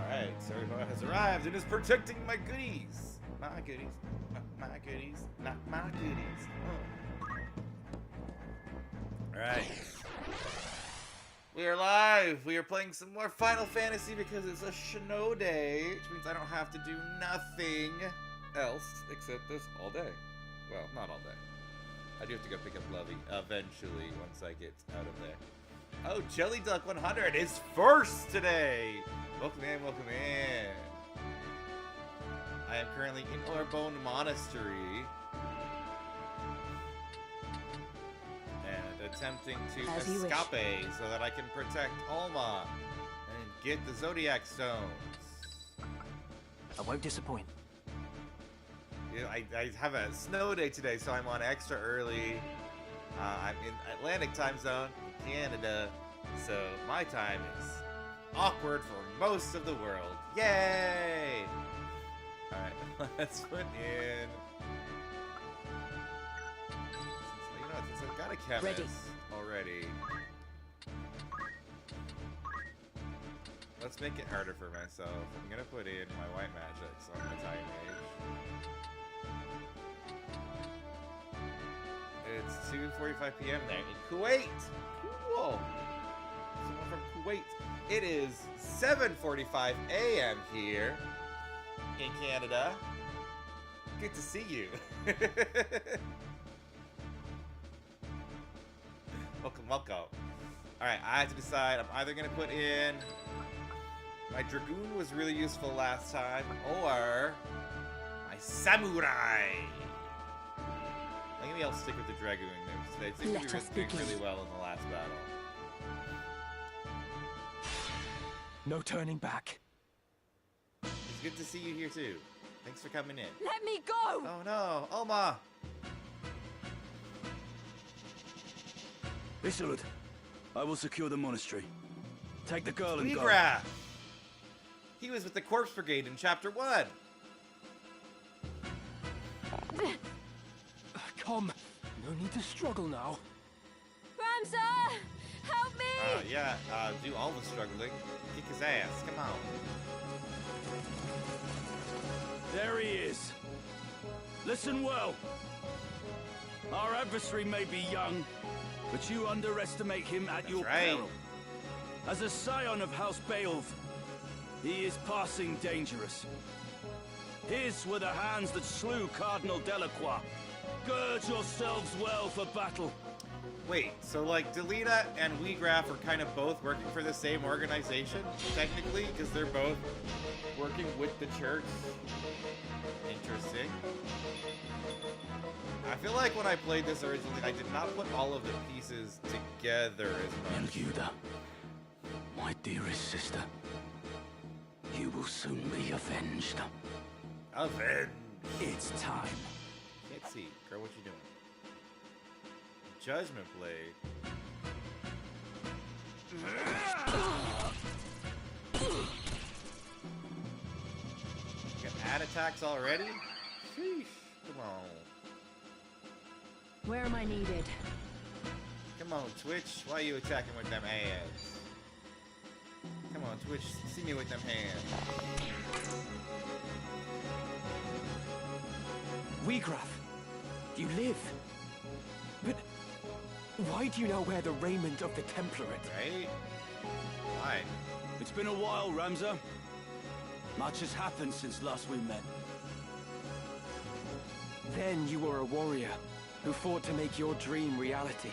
Alright, Servo has arrived and is protecting my goodies. My goodies. My goodies. Not my goodies. Alright. We are live. We are playing some more Final Fantasy because it's a snow day, which means I don't have to do nothing else except this all day. Well, not all day. I do have to go pick up Levi eventually once I get out of there. Oh, Jelly Duck 100 is first today! Welcome in, welcome in. I am currently in Orbone Monastery. And attempting to escape so that I can protect Alma and get the Zodiac Stones. I won't disappoint. Yeah, I have a snow day today, so I'm on extra early. I'm in Atlantic time zone, Canada, so my time is awkward for most of the world. Yay! Alright, let's put in... You know, since I've got a chemist already, let's make it harder for myself. I'm gonna put in my white magic, so I'm gonna Time Mage. It's 2:45 p.m. there in Kuwait. Cool. Someone from Kuwait. It is 7:45 a.m. here in Canada. Good to see you. Welcome, welcome. All right, I have to decide. I'm either gonna put in my Dragoon was really useful last time, or my Samurai. Maybe I'll stick with the Dragoon moves today. They did really well in the last battle. No turning back. It's good to see you here too. Thanks for coming in. Let me go! Oh no, Alma! Isolde, I will secure the monastery. Take the girl and go. Levi! He was with the Corpse Brigade in Chapter 1. Come. No need to struggle now. Ramza! Help me! Yeah, do all the struggling. Kick his ass, come on. There he is. Listen well. Our adversary may be young, but you underestimate him at your peril. As a scion of House Beowulf, he is passing dangerous. His were the hands that slew Cardinal Delacroix. Gird yourselves well for battle. Wait, so like Delita and Weegraph are kind of both working for the same organization, technically, because they're both working with the church. Interesting. I feel like when I played this originally, I did not put all of the pieces together as much. Melguda, my dearest sister, you will soon be avenged. Avenged! It's time. Can't see. Girl, what you doing? Judgment Blade. Got add attacks already? Sheesh. Come on. Where am I needed? Come on, Twitch. Why are you attacking with them ads? Come on, Twitch. See me with them hands. Weegraph, you live. But why do you now wear the raiment of the Template? Right? Why? It's been a while, Ramza. Much has happened since last we met. Then you were a warrior who fought to make your dream reality.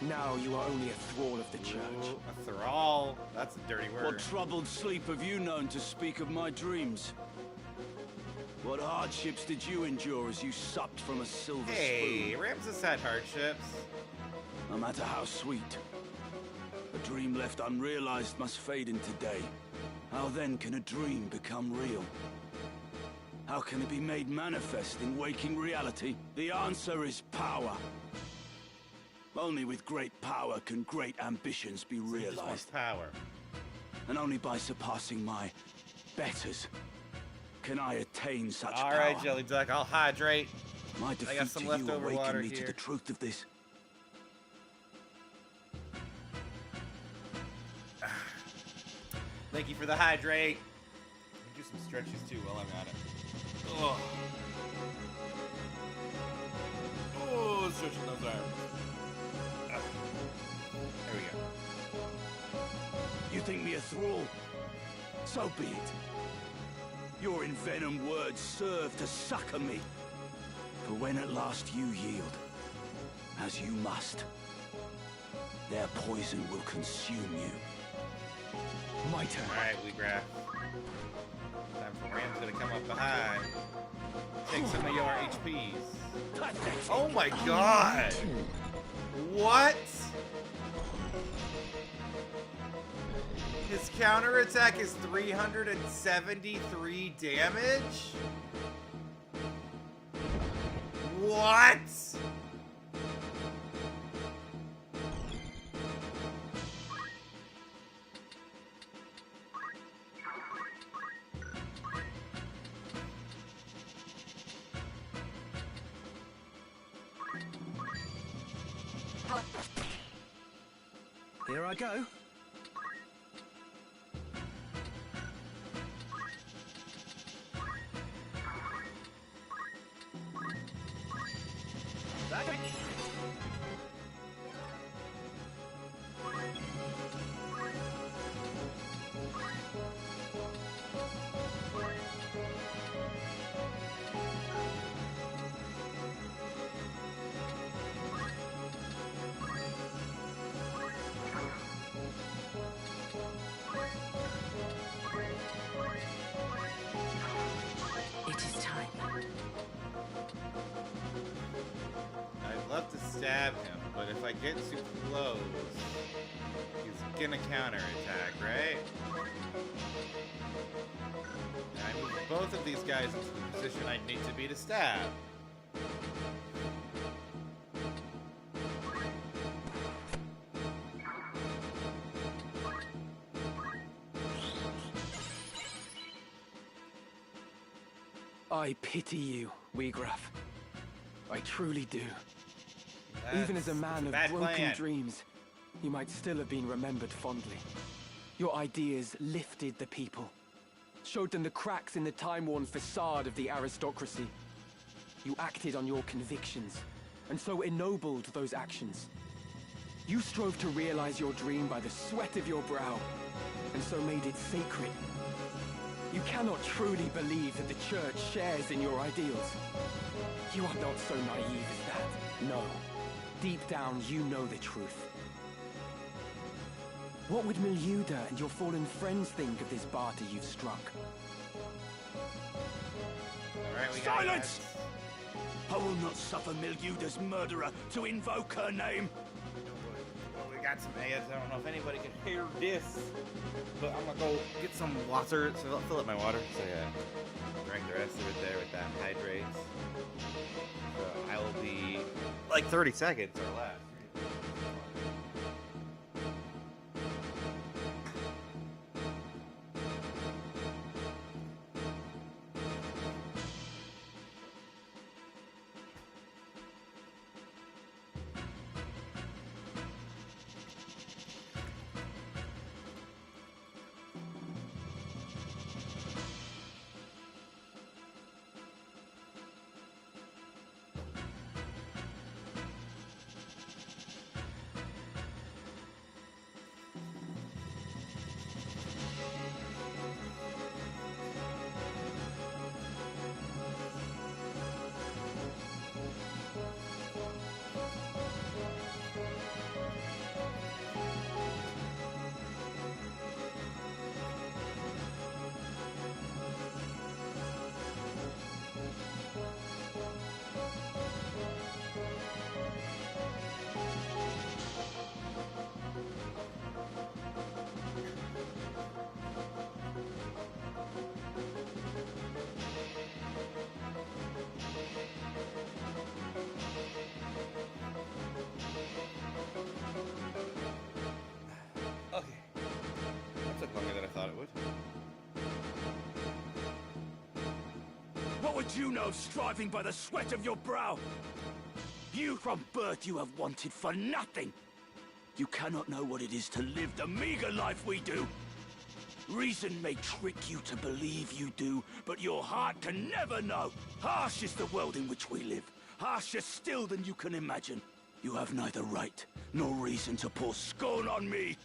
Now you are only a thrall of the church. Ooh, a thrall. That's a dirty word. What troubled sleep have you known to speak of my dreams? What hardships did you endure as you supped from a silver spoon? Hey, Ramses had hardships. No matter how sweet, a dream left unrealized must fade into day. How then can a dream become real? How can it be made manifest in waking reality? The answer is power. Only with great power can great ambitions be realized. Power. And only by surpassing my betters can I attain such power. All right, Jelly Duck, I'll hydrate. My I got some defeat to you leftover water awakened me to here. the truth of this. Thank you for the hydrate. Let me do some stretches too while I'm at it. Oh. Oh, stretching those arms. There we go. You think me a thrall? So be it. Your envenomed words serve to succor me. For when at last you yield, as you must, their poison will consume you. My turn. Alright, Weegraf. Time for Ram's gonna come up behind. Take some of your HPs. Oh my god! What? His counterattack is 373 damage? What? Here I go. I'd love to stab him, but if I get too close, he's gonna counterattack, right? And I move both of these guys into the position I need to be to stab. I pity you, Weegraf. I truly do. Even as a man of broken dreams, you might still have been remembered fondly. Your ideas lifted the people, showed them the cracks in the time-worn facade of the aristocracy. You acted on your convictions, and so ennobled those actions. You strove to realize your dream by the sweat of your brow, and so made it sacred. You cannot truly believe that the Church shares in your ideals. You are not so naive as that. No. Deep down, you know the truth. What would Miluda and your fallen friends think of this barter you've struck? Alright, we got Silence! I will not suffer Miluda's murderer to invoke her name. Well, we got some ads. I don't know if anybody can hear this, but I'm gonna go get some water. So I'll fill up my water. So yeah, drink the rest of it there with that hydrate. So I will be like 30 seconds or less. Longer than I thought it would. What would you know, striving by the sweat of your brow? You from birth you have wanted for nothing. You cannot know what it is to live the meager life we do. Reason may trick you to believe you do, but your heart can never know. Harsh is the world in which we live. Harsher still than you can imagine. You have neither right nor reason to pour scorn on me.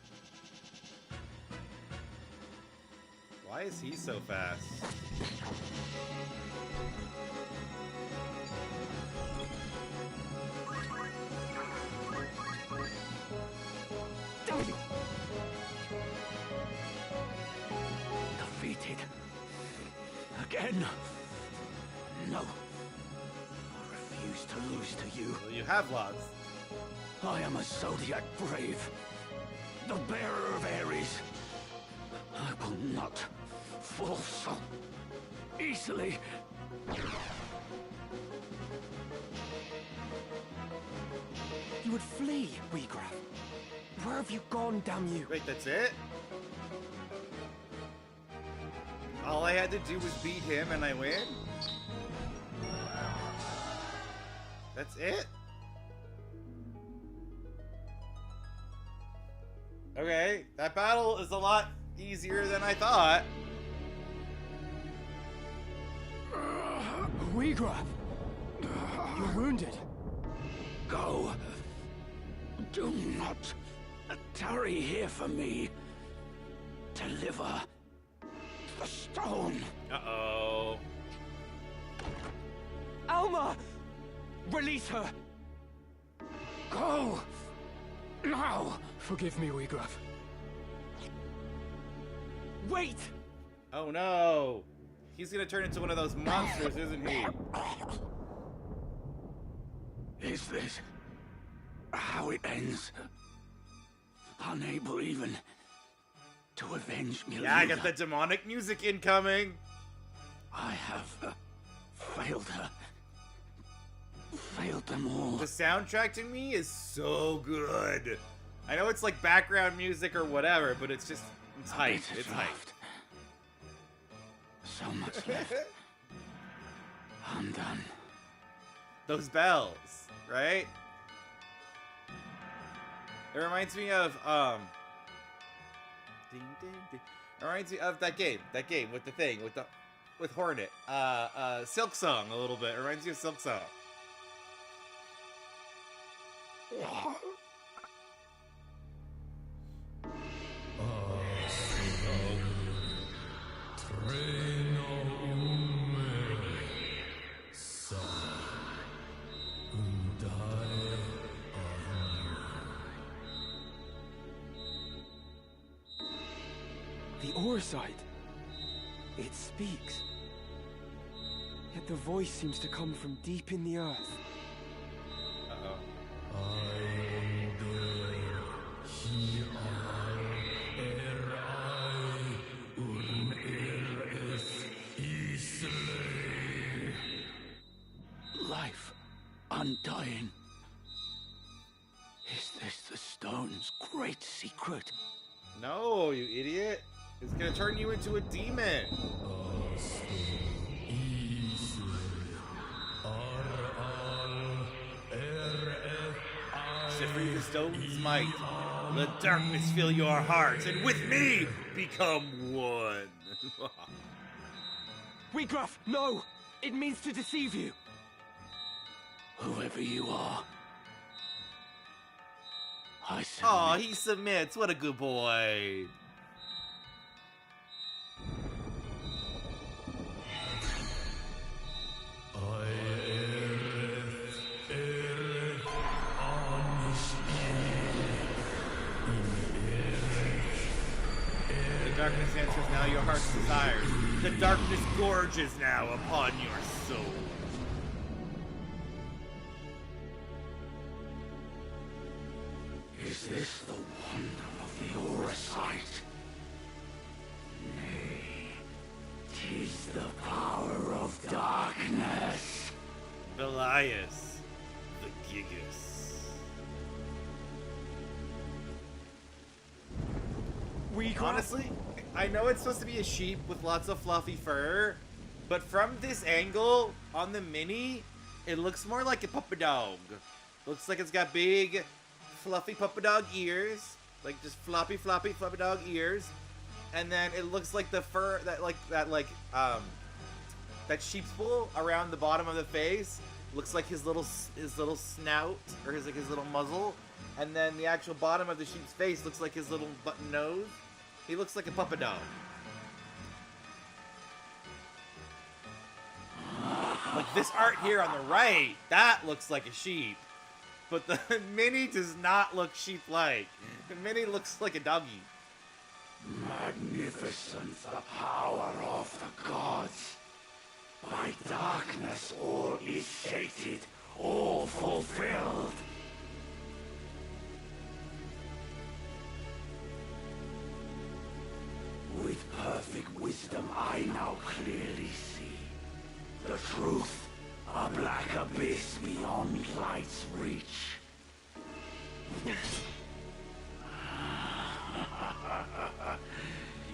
Why is he so fast? Defeated. Again. No. I refuse to lose to you. Well, you have lost. I am a Zodiac Brave. The bearer of Ares. I will not fall so easily. You would flee, Weegraf. Where have you gone, damn you? Wait, that's it? All I had to do was beat him and I win? That's it? Okay, that battle is a lot easier than I thought. Weegraf! You're wounded. Go. Do not tarry here for me. Deliver the stone. Uh-oh. Alma! Release her! Go. Now. Forgive me, Weegraf. Wait! Oh no! He's gonna turn into one of those monsters, isn't he? Is this how it ends? Unable even to avenge me. Yeah, I got the demonic music incoming. I have failed her. Failed them all. The soundtrack to me is so good. I know it's like background music or whatever, but it's just, it's hype. It's hype. So much left. I'm done. Those bells, right? It reminds me of, ding, ding, ding. It reminds me of that game with the thing, with Hornet. Silk Song a little bit. It reminds me of Silk Song. The Orside. It speaks. Yet the voice seems to come from deep in the earth. Life undying. Is this the stone's great secret? No, you idiot. It's gonna turn you into a demon. Shifting the stone's might. Let darkness fill your hearts, and with me, become one. Weegraf, no! It means to deceive you. Whoever you are, I submit. Aw, he submits. What a good boy. The darkness answers now your heart's desires. The darkness gorges now upon your soul. Is this the wonder of the Orsite? Nay, 'tis the power of darkness. Belias, the Gigas. Honestly, I know it's supposed to be a sheep with lots of fluffy fur, but from this angle on the mini, it looks more like a puppy dog. Looks like it's got big, fluffy puppy dog ears, like just floppy dog ears, and then it looks like the fur that sheep's wool around the bottom of the face looks like his little snout, or his little muzzle, and then the actual bottom of the sheep's face looks like his little button nose. He looks like a puppet dog. Like this art here on the right, that looks like a sheep. But the mini does not look sheep-like. The mini looks like a doggy. Magnificent the power of the gods. By darkness all is sated, all fulfilled. With perfect wisdom I now clearly see. The truth, a black abyss beyond light's reach.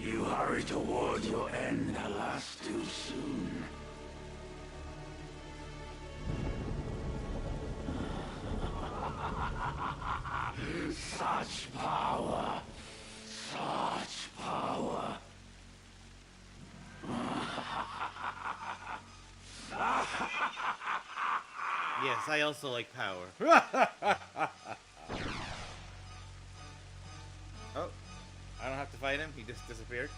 You hurry toward your end, alas, too soon. Such power, such power. Yes, I also like power. Oh, I don't have to fight him. He just disappeared.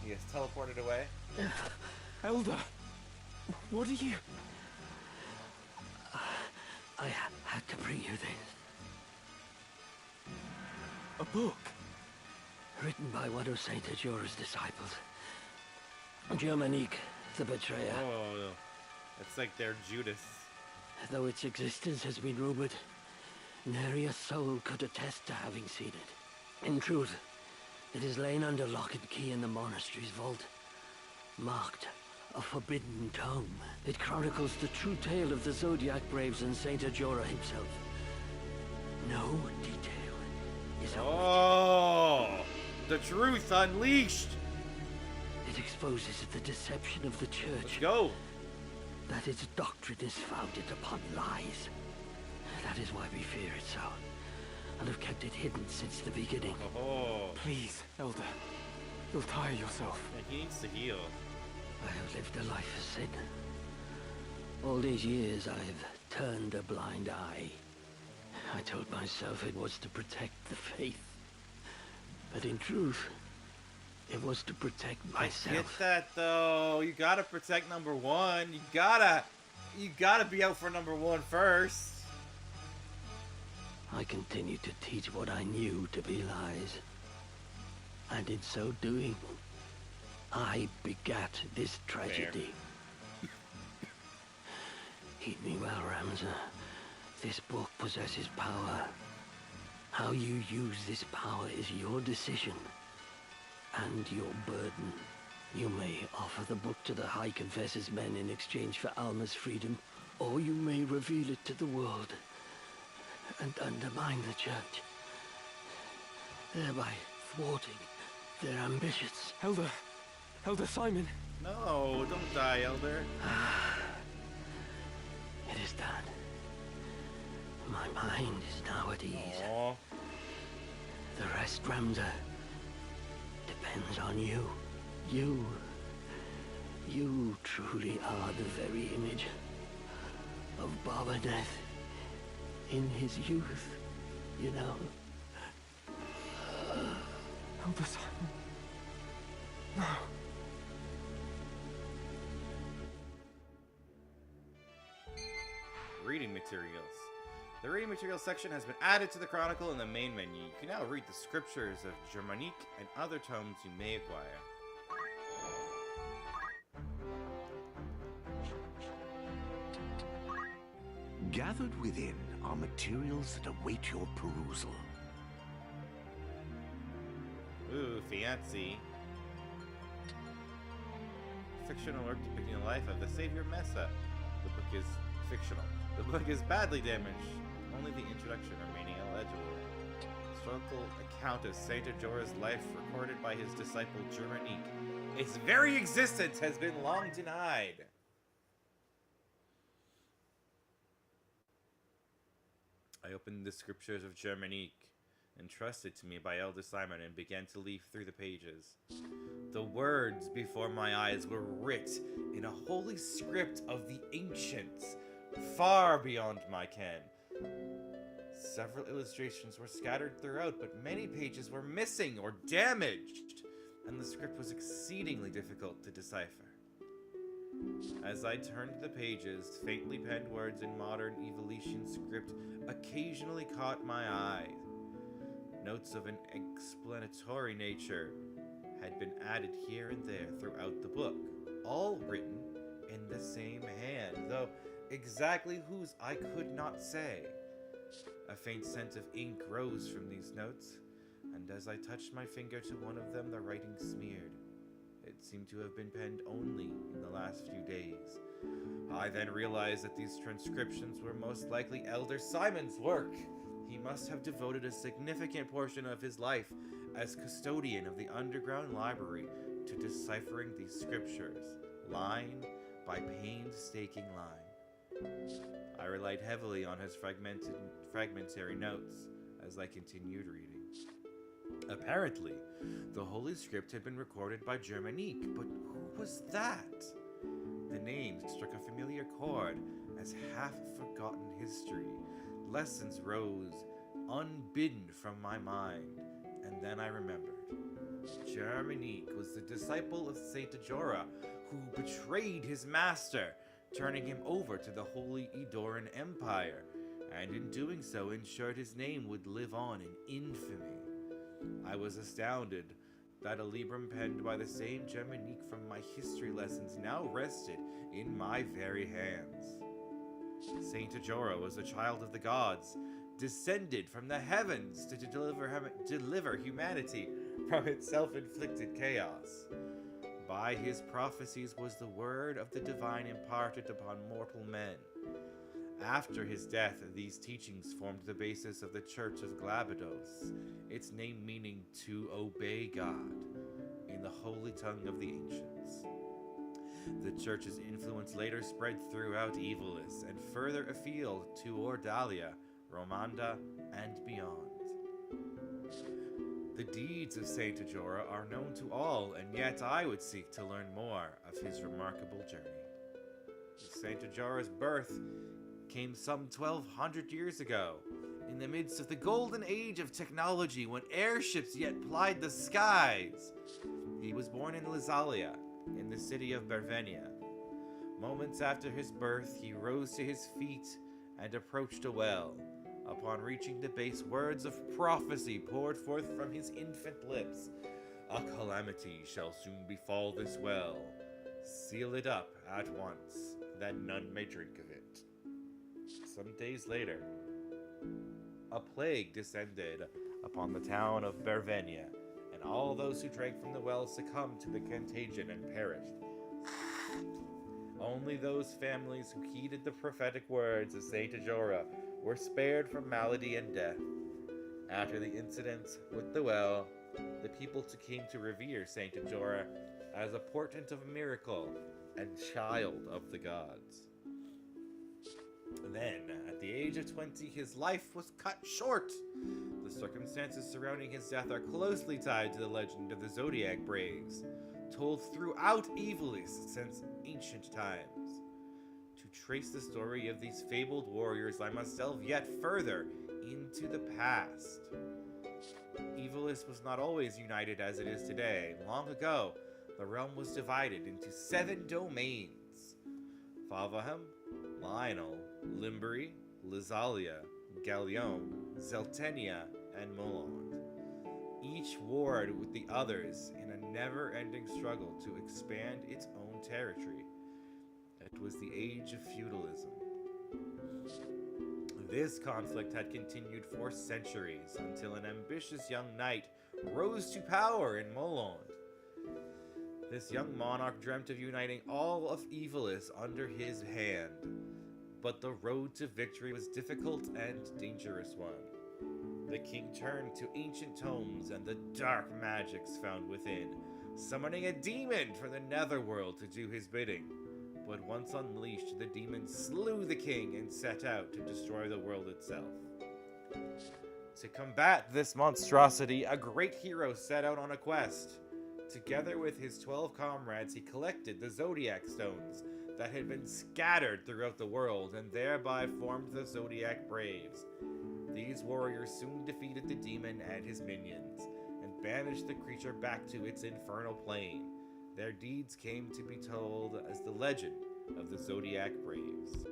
He has teleported away. Elder, what are you? I had to bring you this. A book? Written by one of Saint Ajora's disciples. Germanique, the betrayer. Oh, it's like they're Judas. Though its existence has been rumored, nary a soul could attest to having seen it. In truth, it is lain under lock and key in the monastery's vault, marked a forbidden tome. It chronicles the true tale of the Zodiac Braves and Saint Ajora himself. No detail is omitted. Oh, the truth unleashed. It exposes the deception of the church. Let's go. That its doctrine is founded upon lies. That is why we fear it so, and have kept it hidden since the beginning. Oh. Please, Elder. You'll tire yourself. Yeah, he needs to heal. I have lived a life of sin. All these years I have turned a blind eye. I told myself it was to protect the faith. But in truth, it was to protect myself. I get that though. You gotta protect number one. You gotta be out for number one first. I continued to teach what I knew to be lies. And in so doing, I begat this tragedy. Heed me well, Ramza. This book possesses power. How you use this power is your decision. And your burden. You may offer the book to the High Confessor's men in exchange for Alma's freedom, or you may reveal it to the world and undermine the church, thereby thwarting their ambitions. Elder Simon. No, don't die, Elder. It is done. My mind is now at ease. Aww. The rest, Ramza, depends on you. You truly are the very image of Baba Death in his youth, you know. Elder Simon. No. Reading materials. The reading materials section has been added to the Chronicle in the main menu. You can now read the scriptures of Germanique and other tomes you may acquire. Gathered within are materials that await your perusal. Ooh, fancy. Fictional work depicting the life of the Savior Mesa. The book is fictional. The book is badly damaged. Only the introduction remaining illegible. Historical account of Saint Ajora's life recorded by his disciple Germanique. Its very existence has been long denied. I opened the scriptures of Germanique entrusted to me by Elder Simon, and began to leaf through the pages. The words before my eyes were writ in a holy script of the ancients, far beyond my ken. Several illustrations were scattered throughout, but many pages were missing or damaged, and the script was exceedingly difficult to decipher. As I turned the pages, faintly penned words in modern Evolution script occasionally caught my eye. Notes of an explanatory nature had been added here and there throughout the book, all written in the same hand, though exactly whose I could not say. A faint scent of ink rose from these notes, and as I touched my finger to one of them, the writing smeared. It seemed to have been penned only in the last few days. I then realized that these transcriptions were most likely Elder Simon's work. He must have devoted a significant portion of his life as custodian of the underground library to deciphering these scriptures, line by painstaking line. I relied heavily on his fragmentary notes as I continued reading. Apparently, the Holy Script had been recorded by Germanique, but who was that? The name struck a familiar chord as half-forgotten history. Lessons rose unbidden from my mind, and then I remembered. Germanique was the disciple of Saint Ajora, who betrayed his master, turning him over to the Holy Edoran Empire, and in doing so ensured his name would live on in infamy. I was astounded that a librum penned by the same Germanique from my history lessons now rested in my very hands. Saint Ajora was a child of the gods, descended from the heavens to deliver humanity from its self-inflicted chaos. By his prophecies was the word of the divine imparted upon mortal men. After his death, these teachings formed the basis of the Church of Glabados, its name meaning to obey God, in the holy tongue of the ancients. The church's influence later spread throughout Evolis and further afield to Ordalia, Romanda, and beyond. The deeds of Saint Ajora are known to all, and yet I would seek to learn more of his remarkable journey. Saint Ajora's birth came some 1,200 years ago, in the midst of the golden age of technology when airships yet plied the skies. He was born in Lysalia, in the city of Bervenia. Moments after his birth, he rose to his feet and approached a well. Upon reaching the base, words of prophecy poured forth from his infant lips. A calamity shall soon befall this well. Seal it up at once, that none may drink of it. Some days later, a plague descended upon the town of Bervenia, and all those who drank from the well succumbed to the contagion and perished. Only those families who heeded the prophetic words of Saint Ajora were spared from malady and death. After the incident with the well, the people came to revere Saint Ajora as a portent of a miracle and child of the gods. Then, at the age of 20, his life was cut short. The circumstances surrounding his death are closely tied to the legend of the Zodiac Braves, told throughout Evolis since ancient times. To trace the story of these fabled warriors, I must delve yet further into the past. Evolis was not always united as it is today. Long ago, the realm was divided into 7 domains: Favahem, Lionel, Limbury, Lysalia, Gallion, Zeltenia, and Molond. Each warred with the others in a never-ending struggle to expand its own territory. It was the age of feudalism. This conflict had continued for centuries until an ambitious young knight rose to power in Molond. This young monarch dreamt of uniting all of Evolis under his hand, but the road to victory was difficult and dangerous one. The king turned to ancient tomes and the dark magics found within, summoning a demon from the netherworld to do his bidding. But once unleashed, the demon slew the king and set out to destroy the world itself. To combat this monstrosity, a great hero set out on a quest. Together with his 12 comrades, he collected the Zodiac Stones that had been scattered throughout the world and thereby formed the Zodiac Braves. These warriors soon defeated the demon and his minions and banished the creature back to its infernal plane. Their deeds came to be told as the legend of the Zodiac Braves.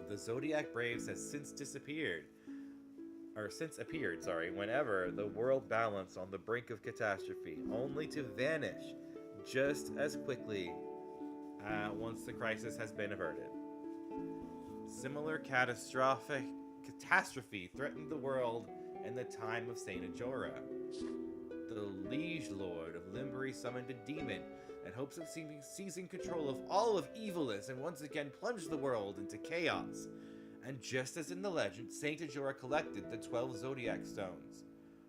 The Zodiac Braves has since appeared, whenever the world balanced on the brink of catastrophe, only to vanish just as quickly once the crisis has been averted. Similar catastrophe threatened the world in the time of Saint Ajora. The liege lord of Limbury summoned a demon in hopes of seizing control of all of evilness and once again plunged the world into chaos. And just as in the legend, Saint Ajora collected the 12 Zodiac Stones.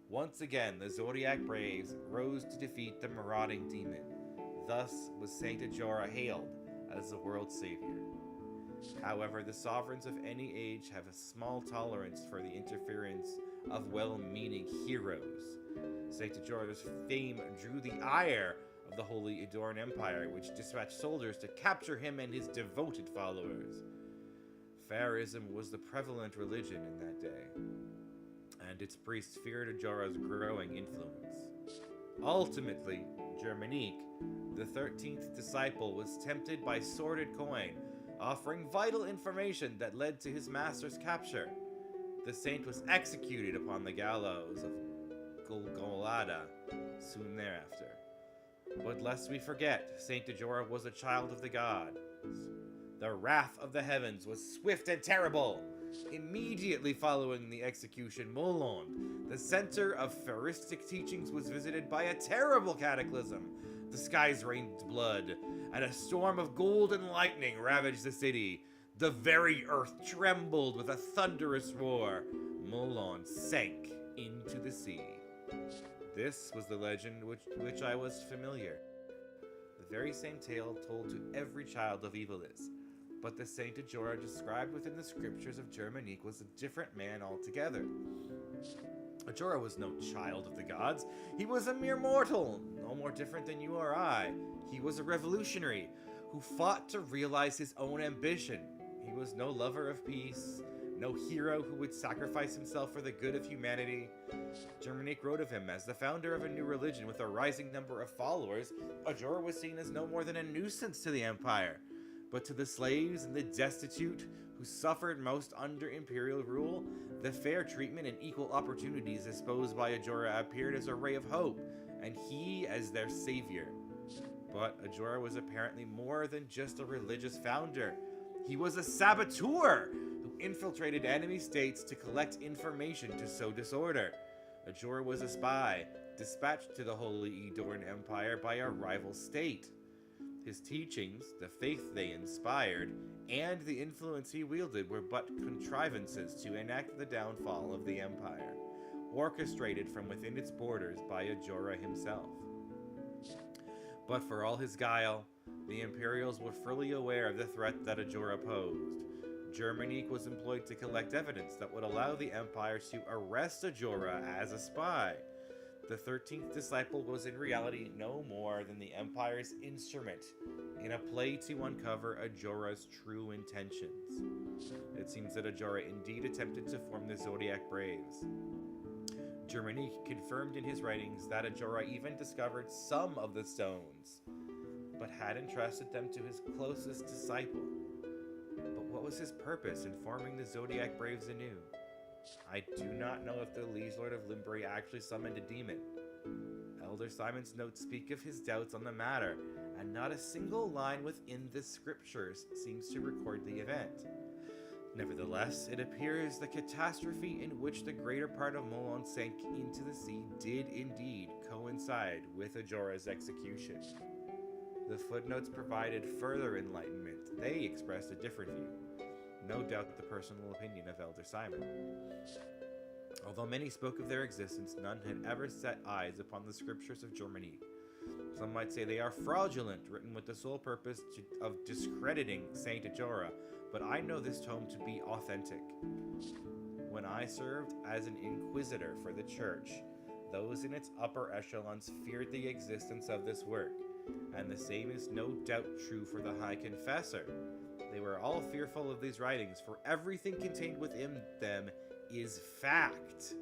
Once again, the Zodiac Braves rose to defeat the marauding demon. Thus was Saint Ajora hailed as the world's savior. However, the sovereigns of any age have a small tolerance for the interference of well-meaning heroes. Saint Ajora's fame drew the ire of the Holy Edoran Empire, which dispatched soldiers to capture him and his devoted followers. Pharaohism was the prevalent religion in that day, and its priests feared Ajora's growing influence. Ultimately, Germanique, the 13th disciple, was tempted by sordid coin, offering vital information that led to his master's capture. The saint was executed upon the gallows of Golgotha soon thereafter. But lest we forget, Saint Ajora was a child of the gods. The wrath of the heavens was swift and terrible. Immediately following the execution, Molon, the center of pharistic teachings, was visited by a terrible cataclysm. The skies rained blood, and a storm of golden lightning ravaged the city. The very earth trembled with a thunderous roar. Molon sank into the sea. This was the legend with which I was familiar. The very same tale told to every child of Evilis. But the Saint Ajora described within the scriptures of Germanique was a different man altogether. Ajora was no child of the gods. He was a mere mortal, no more different than you or I. He was a revolutionary who fought to realize his own ambition. He was no lover of peace, no hero who would sacrifice himself for the good of humanity. Germanique wrote of him as the founder of a new religion with a rising number of followers. Ajora was seen as no more than a nuisance to the empire. But to the slaves and the destitute who suffered most under imperial rule, the fair treatment and equal opportunities espoused by Ajora appeared as a ray of hope, and he as their savior. But Ajora was apparently more than just a religious founder. He was a saboteur who infiltrated enemy states to collect information to sow disorder. Ajora was a spy, dispatched to the Holy Edoran Empire by a rival state. His teachings, the faith they inspired, and the influence he wielded were but contrivances to enact the downfall of the empire, orchestrated from within its borders by Ajora himself. But for all his guile, the Imperials were fully aware of the threat that Ajora posed. Germanique was employed to collect evidence that would allow the Empire to arrest Ajora as a spy. The 13th disciple was in reality no more than the Empire's instrument in a play to uncover Ajora's true intentions. It seems that Ajora indeed attempted to form the Zodiac Braves. Germanique confirmed in his writings that Ajora even discovered some of the stones, but had entrusted them to his closest disciple. But what was his purpose in forming the Zodiac Braves anew? I do not know if the liege lord of Limbury actually summoned a demon. Elder Simon's notes speak of his doubts on the matter, and not a single line within the scriptures seems to record the event. Nevertheless, it appears the catastrophe in which the greater part of Molon sank into the sea did indeed coincide with Ajora's execution. The footnotes provided further enlightenment. They expressed a different view. No doubt the personal opinion of Elder Simon. Although many spoke of their existence, none had ever set eyes upon the scriptures of Germanique. Some might say they are fraudulent, written with the sole purpose of discrediting Saint Ajora, but I know this tome to be authentic. When I served as an inquisitor for the church, those in its upper echelons feared the existence of this work, and the same is no doubt true for the High Confessor. They were all fearful of these writings, for everything contained within them is fact.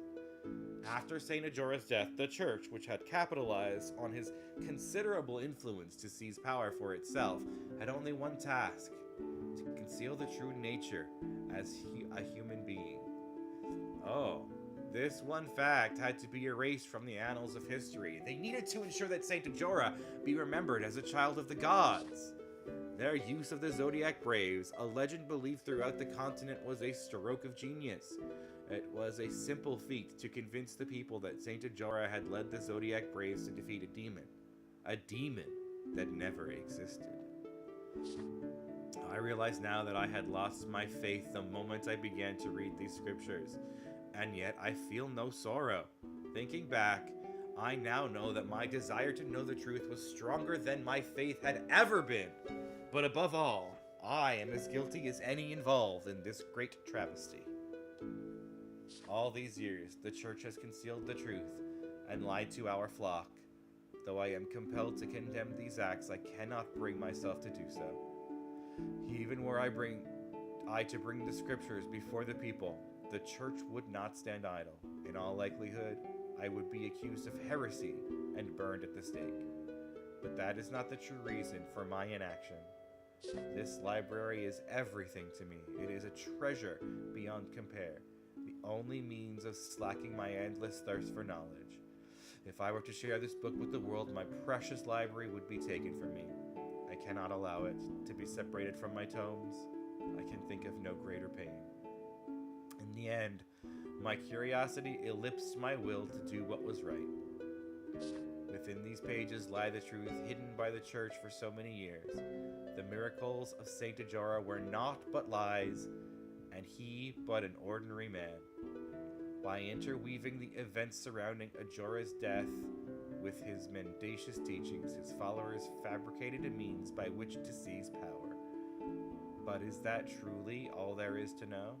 After Saint Ajora's death, the church, which had capitalized on his considerable influence to seize power for itself, had only one task: to conceal the true nature as a human being. Oh, this one fact had to be erased from the annals of history. They needed to ensure that Saint Ajora be remembered as a child of the gods. Their use of the Zodiac Braves, a legend believed throughout the continent, was a stroke of genius. It was a simple feat to convince the people that Saint Ajora had led the Zodiac Braves to defeat a demon that never existed. I realize now that I had lost my faith the moment I began to read these scriptures, and yet I feel no sorrow. Thinking back, I now know that my desire to know the truth was stronger than my faith had ever been. But above all, I am as guilty as any involved in this great travesty. All these years, the church has concealed the truth and lied to our flock. Though I am compelled to condemn these acts, I cannot bring myself to do so. Even were I to bring the scriptures before the people, the church would not stand idle. In all likelihood, I would be accused of heresy and burned at the stake. But that is not the true reason for my inaction. This library is everything to me. It is a treasure beyond compare, the only means of slacking my endless thirst for knowledge. If I were to share this book with the world, my precious library would be taken from me. I cannot allow it to be separated from my tomes. I can think of no greater pain. In the end, my curiosity ellipsed my will to do what was right. Within these pages lie the truth hidden by the church for so many years. The miracles of Saint Ajora were naught but lies, and he but an ordinary man. By interweaving the events surrounding Ajora's death with his mendacious teachings, his followers fabricated a means by which to seize power. But is that truly all there is to know?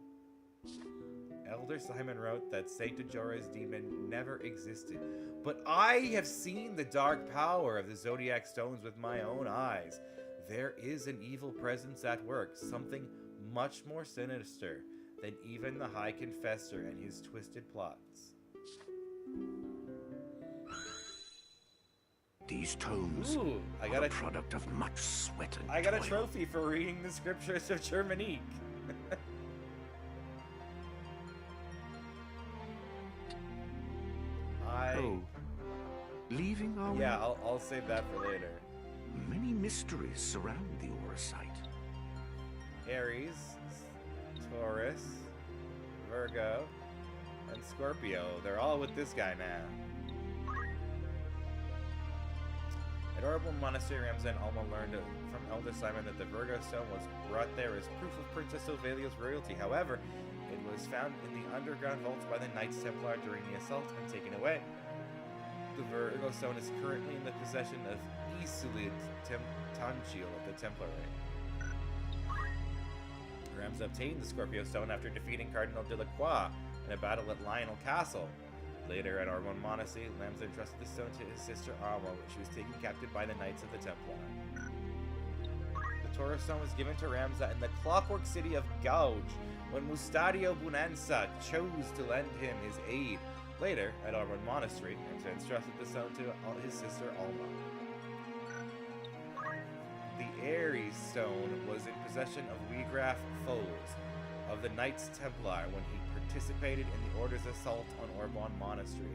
Elder Simon wrote that Saint Ajora's demon never existed, but I have seen the dark power of the Zodiac Stones with my own eyes. There is an evil presence at work, something much more sinister than even the High Confessor and his twisted plots. These tomes are the product of much sweat and I got a toil. trophy for reading the scriptures of Germanique. Leaving our Yeah, I'll save that for later. Many mysteries surround the Aura site. Aries, Taurus, Virgo, and Scorpio. They're all with this guy now. At Oribon Monastery, Ramza and Alma learned from Elder Simon that the Virgo stone was brought there as proof of Princess Ovelia's royalty. However, it was found in the underground vaults by the Knights Templar during the assault and taken away. The Virgo stone is currently in the possession of Isulid Tanchil of the Templar Ring. Ramza obtained the Scorpio stone after defeating Cardinal Delacroix in a battle at Lionel Castle. Later, at Arbon Monastery, Ramza entrusted the stone to his sister Alma when she was taken captive by the Knights of the Templar. The Taurus stone was given to Ramza in the clockwork city of Gouge when Mustadio Bonanza chose to lend him his aid. Later, at Arbon Monastery, Ramza entrusted the stone to his sister Alma. The Aries stone was in possession of Wegraf Foes of the Knights Templar when he participated in the Order's assault on Arbon Monastery.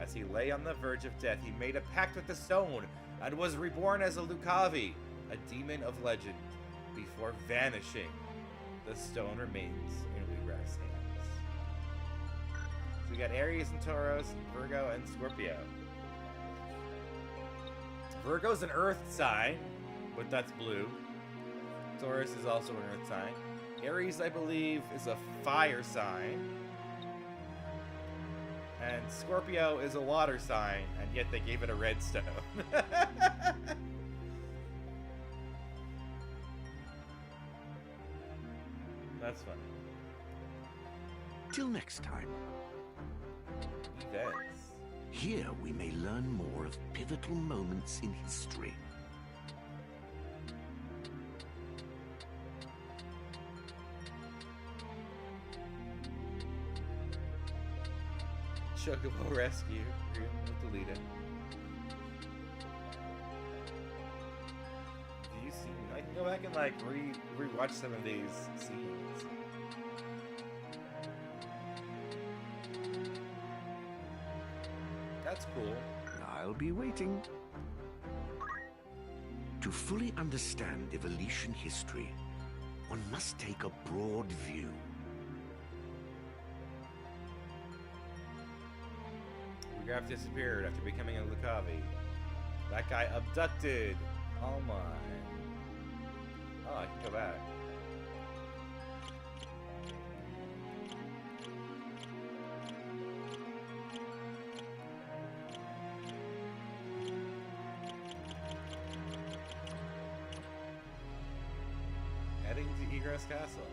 As he lay on the verge of death, he made a pact with the stone and was reborn as a Lucavi, a demon of legend. Before vanishing, the stone remains in Wegraf's hands. So we got Aries and Taurus, Virgo and Scorpio. Virgo's an earth sign, but that's blue. Taurus is also an earth sign. Aries, I believe, is a fire sign. And Scorpio is a water sign, and yet they gave it a red stone. That's funny. Till next time. Events. Here we may learn more of pivotal moments in history. Chocobo rescue. Delete it. Do you see? I can go back and like rewatch some of these scenes. That's cool. I'll be waiting. To fully understand evolution history, one must take a broad view. Graf disappeared after becoming a Lucavi. That guy abducted Alma. Oh, I can go back. Heading to Egress Castle.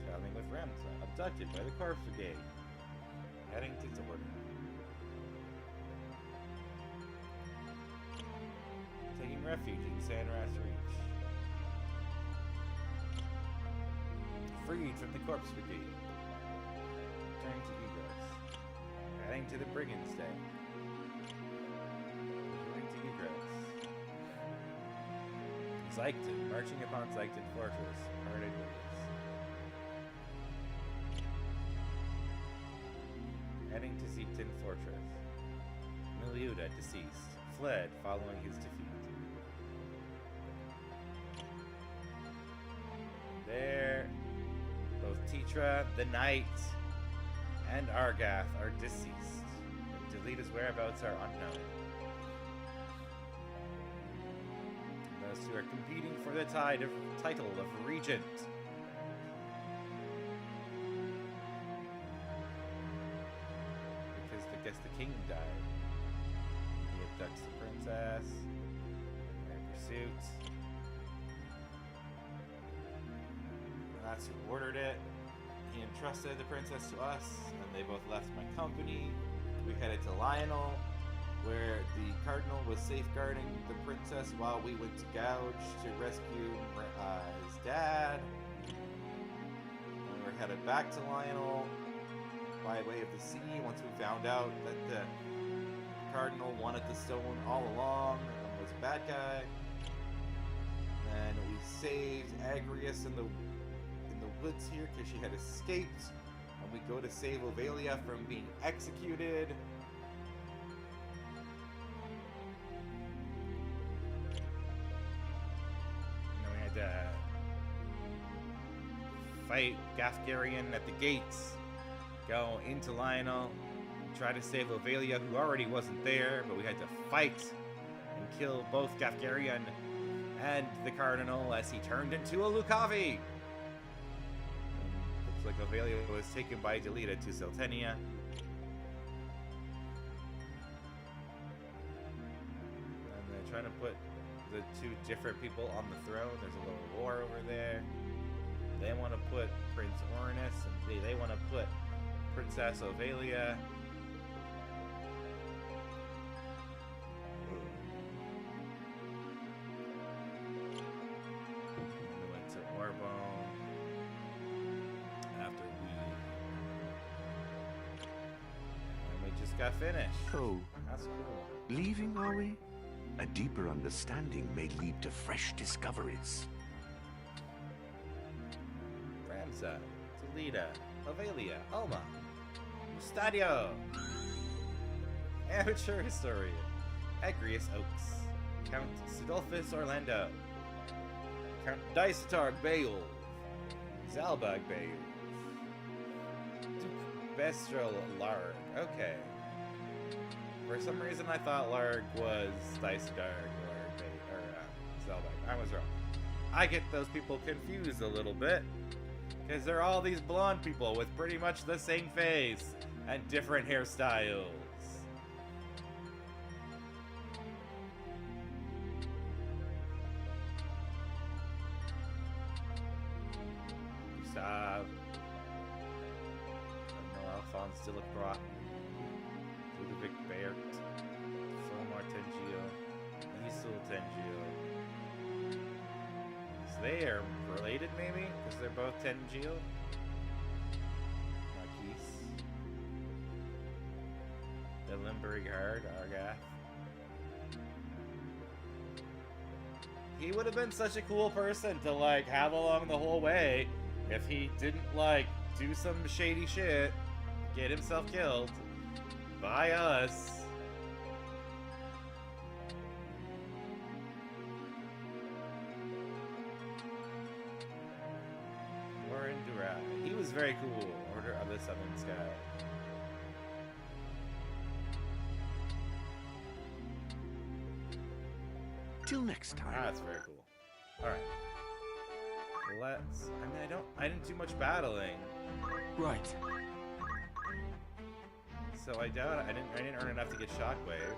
Traveling with Ramza. Abducted by the Corpse Brigade. Heading to Dorder. Taking refuge in Sandras Reach. Freed from the Corpse Brigade. Returning to Egress. Heading to the Brigand's Den. Returning to Egress. Zeigton. Marching upon Zeigton Fortress. Parted ways. Heading to Zeigton Fortress. Miliuda, deceased, fled following his defeat. There, both Titra, the Knight, and Argath are deceased, and Delita's whereabouts are unknown. And those two are competing for the title of Regent. I guess the king died. He abducts the princess. They're in pursuit. And that's who ordered it. He entrusted the princess to us, and they both left my company. We headed to Lionel, where the cardinal was safeguarding the princess while we went to Gouge to rescue his dad. And we were headed back to Lionel by way of the sea once we found out that the cardinal wanted the stone all along and was a bad guy. Then we saved Agrius in the woods here because she had escaped, and we go to save Ovalia from being executed. And then we had to fight Gafgarian at the gates. Go into Lionel, try to save Ovalia, who already wasn't there, but we had to fight and kill both Gafgarian and the Cardinal as he turned into a Lucavi. Looks like Ovalia was taken by Delita to Seltenia. And they're trying to put the two different people on the throne. There's a little war over there. They want to put Prince Ornus, and they want to put Princess Ovalia. We went to Orbone after we just got finished. Oh, That's cool. leaving, are we? A deeper understanding may lead to fresh discoveries. Ramza, Delita, Ovalia, Alma, Mustadio, Amateur Historian, Agrius Oaks, Count Sidolphus Orlando, Count Daisatarg Beowulf, Zalbag Beowulf, Duke Bestrel Larg. Okay. For some reason I thought Larg was Daisatarg or Zalbag. I was wrong. I get those people confused a little bit, because they're all these blonde people with pretty much the same face. And different hairstyles. Gustav. Alphonse de Lacroix. Ludovic Bert. Somar Tengio. Isil Tengio. So they are related, maybe? Because they're both Tengio? Marquise. Limburg Hard, Argath. He would have been such a cool person to, like, have along the whole way if he didn't, like, do some shady shit, get himself killed by us. Warren Duras. He was very cool. Order of the Southern Sky. Till next time. Ah, that's very cool. Alright. Let's... I mean, I didn't do much battling. Right. So I doubt I didn't earn enough to get Shockwave.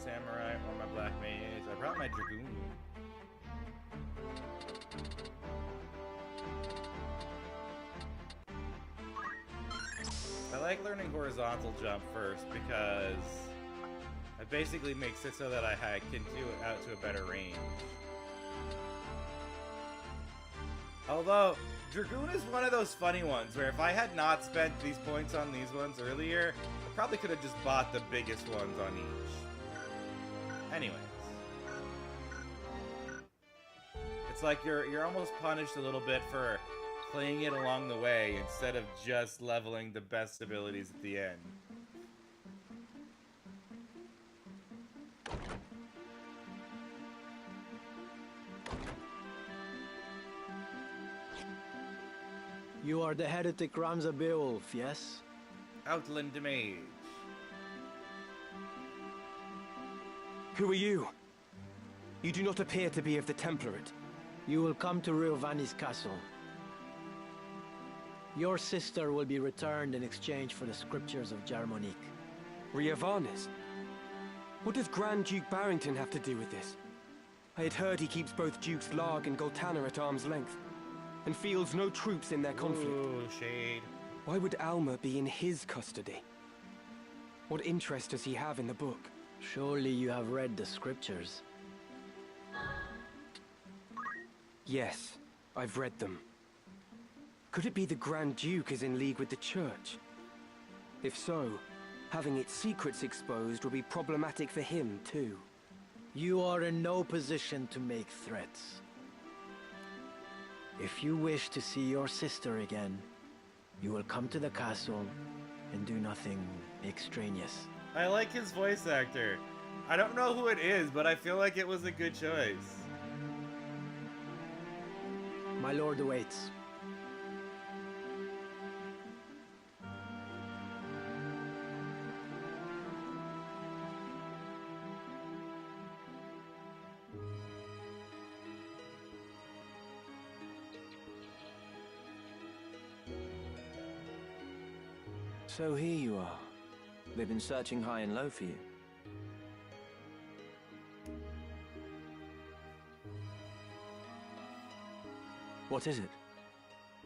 Samurai or my Black Mage. I brought my Dragoon. I like learning horizontal jump first because it basically makes it so that I can do it out to a better range. Although, Dragoon is one of those funny ones where if I had not spent these points on these ones earlier, I probably could have just bought the biggest ones on each. Anyways. It's like you're almost punished a little bit for playing it along the way instead of just leveling the best abilities at the end. You are the heretic Ramza Beowulf, yes? Outland Mage. Who are you? You do not appear to be of the Template. You will come to Riovani's castle. Your sister will be returned in exchange for the scriptures of Germonique. Riovanis? What does Grand Duke Barrington have to do with this? I had heard he keeps both Dukes Larg and Goltana at arm's length, and fields no troops in their conflict. Ooh, shade. Why would Alma be in his custody? What interest does he have in the book? Surely you have read the scriptures. Yes, I've read them. Could it be the Grand Duke is in league with the Church? If so, having its secrets exposed will be problematic for him, too. You are in no position to make threats. If you wish to see your sister again, you will come to the castle and do nothing extraneous. I like his voice actor. I don't know who it is, but I feel like it was a good choice. My lord awaits. So here you are. They've been searching high and low for you. What is it?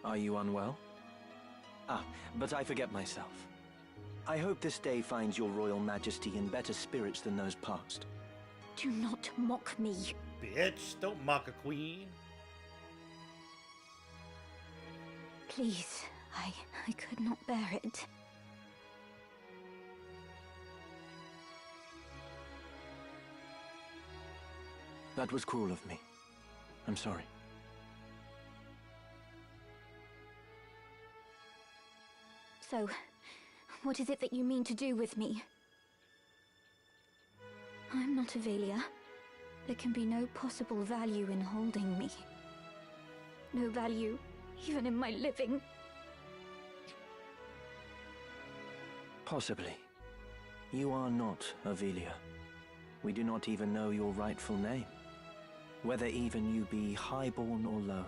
Are you unwell? Ah, but I forget myself. I hope this day finds your Royal Majesty in better spirits than those past. Do not mock me. Bitch, don't mock a queen. Please, I could not bear it. That was cruel of me. I'm sorry. So, what is it that you mean to do with me? I'm not Avelia. There can be no possible value in holding me. No value, even in my living. Possibly. You are not Avelia. We do not even know your rightful name. Whether even you be highborn or low.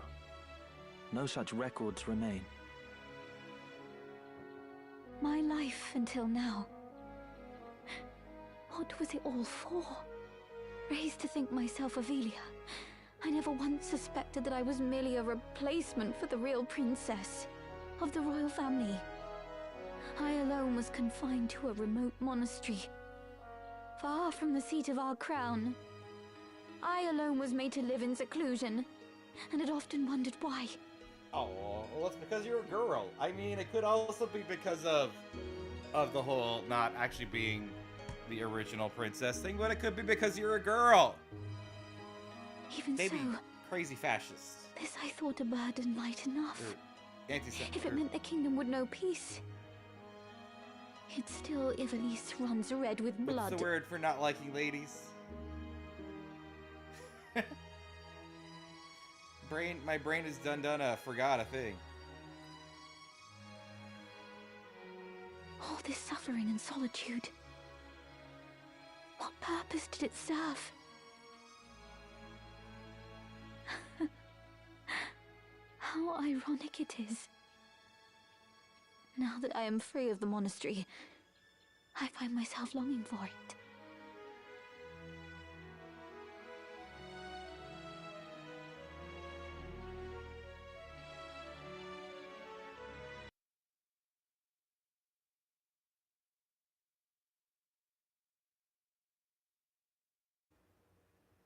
No such records remain. My life until now. What was it all for? Raised to think myself Avelia, I never once suspected that I was merely a replacement for the real princess of the royal family. I alone was confined to a remote monastery, far from the seat of our crown. I alone was made to live in seclusion, and had often wondered why. Oh, well, it's because you're a girl. I mean, it could also be because of the whole not actually being the original princess thing, but it could be because you're a girl. Even Maybe so, crazy fascists. this I thought a burden light enough. If it meant the kingdom would know peace. Yet still Ivalice runs red with blood. What's the word for not liking ladies? My brain is done forgot a thing. All this suffering and solitude. What purpose did it serve? How ironic it is. Now that I am free of the monastery, I find myself longing for it.